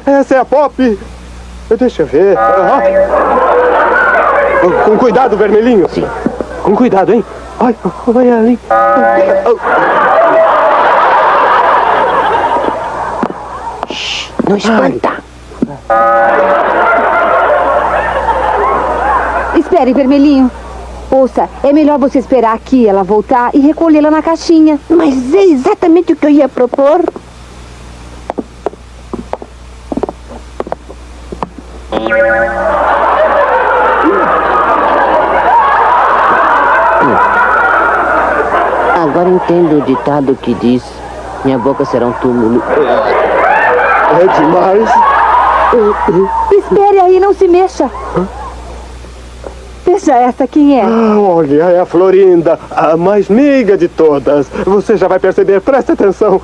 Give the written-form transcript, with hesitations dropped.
Essa é a Pop. Deixa eu ver. Com cuidado, vermelhinho. Sim. Com cuidado, hein? Olha ali. Não espanta. Espere, vermelhinho. Ouça, é melhor você esperar aqui ela voltar e recolhê-la na caixinha. Mas é exatamente o que eu ia propor. Agora entendo o ditado que diz: minha boca será um túmulo. É demais. Espere aí, não se mexa. Veja essa, quem é? Olha, é a Florinda, a mais meiga de todas. Você já vai perceber, preste atenção.